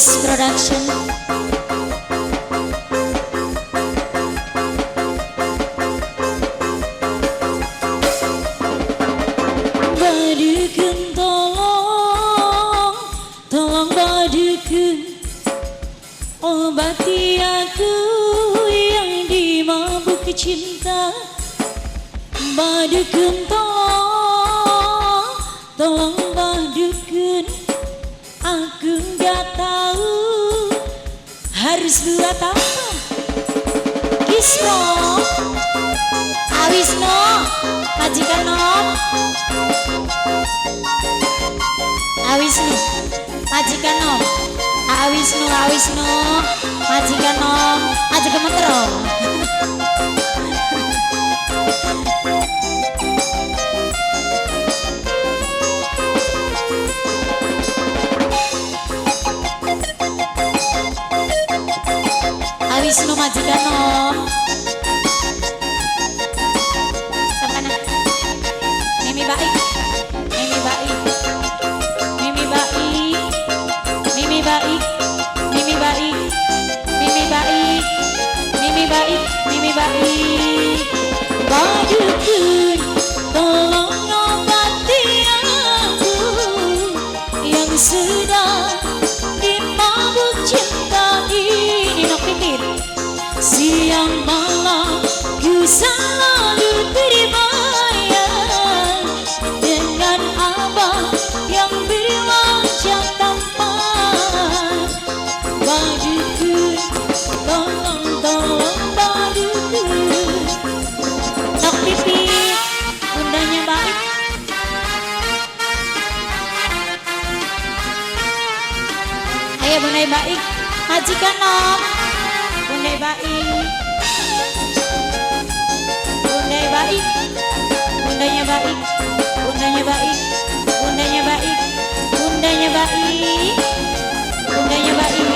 Sis Production. Badukeun tolong, tolong badukeun obati aku yang dimabuk cinta. Badukeun tolong, tolong badukeun, aku gak tahu harus buat apa. Kisno, Awisno, majikan nom, Awisno, majikan nom, Awisno, Awisno, majikan nom, aja gemetero. Awisno majikan nom. Samana Mimi baik, Mimi baik, Mimi baik, Mimi baik, Mimi baik, Mimi baik, Mimi baik, Mimi baik. Badukeun tolong obati aku yang sedang dimabuk cinta ini. Nok pipit siang malam ku selalu berbayang dengan abang yang berwajah tampan. Badukeun tolong, tolong badukeun. Nok pipit bundanya baik, ayo bunda baik, majikan nom. Bunda baik, bunda baik, bundanya baik, bundanya baik, bundanya baik, bundanya baik, bundanya baik.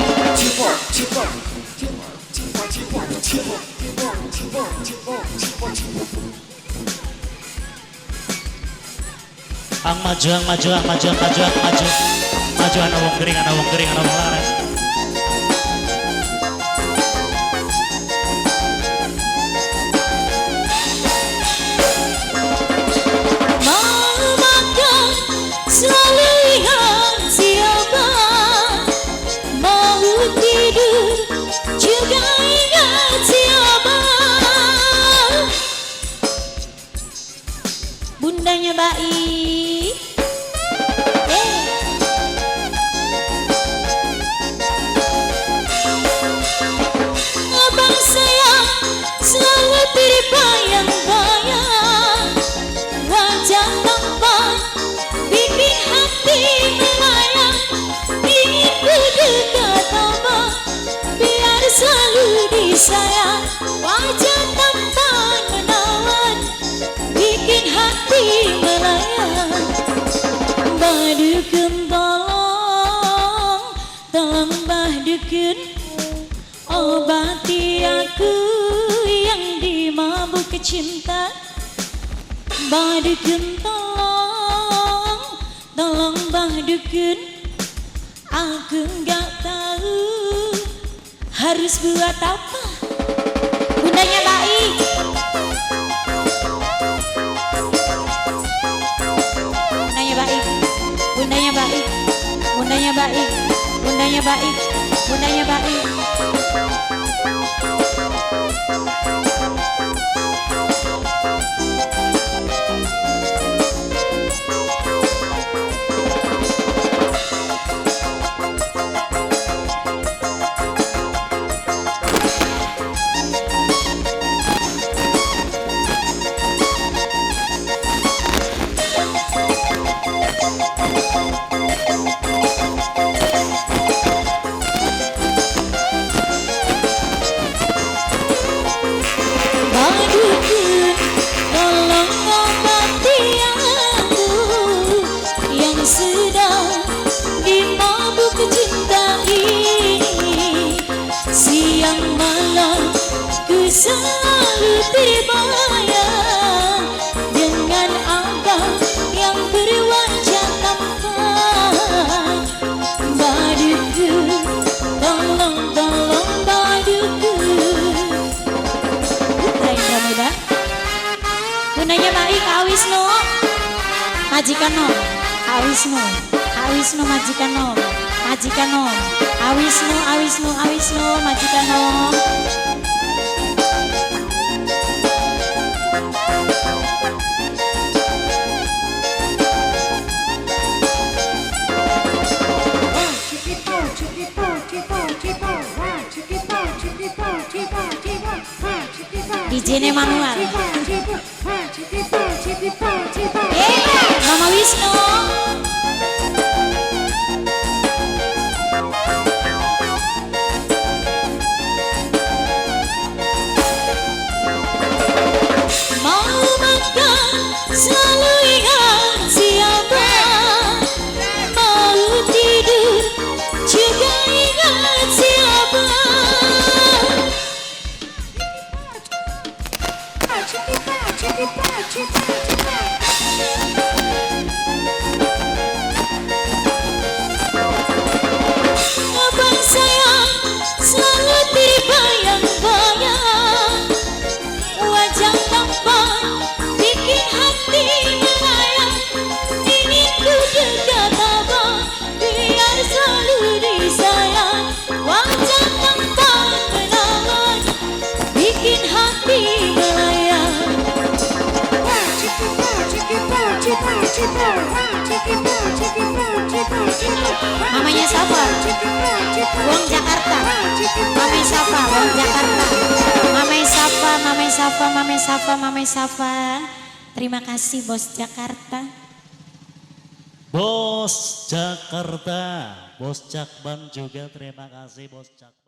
Ang maju, ang maju, ang maju, ang maju, ang maju, maju, ana wong gering, ana wong gering, ana wong laras. Selalu ingat siapa, mau tidur juga ingat siapa. Bundanya baik, abang sayang selalu terbayang-bayang. Wajah tampan bikin hati melayang, ingin ku dekat abang biar selalu disayang. Wajah tampan menawan bikin hati melayang. Badukeun tolong, tolong badukeun obati aku yang dimabuk cinta. Badukeun tolong, tolong badukeun, aku gak tahu harus buat apa. Bundanya baik, bundanya baik, bundanya baik, bundanya baik, bundanya baik, bundanya baik. Wisnu, majikan nom. Kak Wisnu, Kak Wisnu majikan nom. Majikan nom. Awisnu, Awisnu, Awisnu majikan nom. DJ-nya manual. Mama Wisnu. Mau makan selalu ingat siapa. Mau tidur juga ingat siapa. Abang sayang selalu terbayang-bayang. Wajah tampan bikin hati melayang. Ingin ku dekat abang biar selalu disayang. Wajah tampan menawan bikin hati melayang. Mamanya siapa? Wong Jakarta. Mamanya siapa? Wong Jakarta. Mamanya siapa? Mamanya siapa? Mamanya siapa? Mamanya siapa? Terima kasih Bos Jakarta. Bos Jakarta, Bos Cakban juga terima kasih Bos Cakban.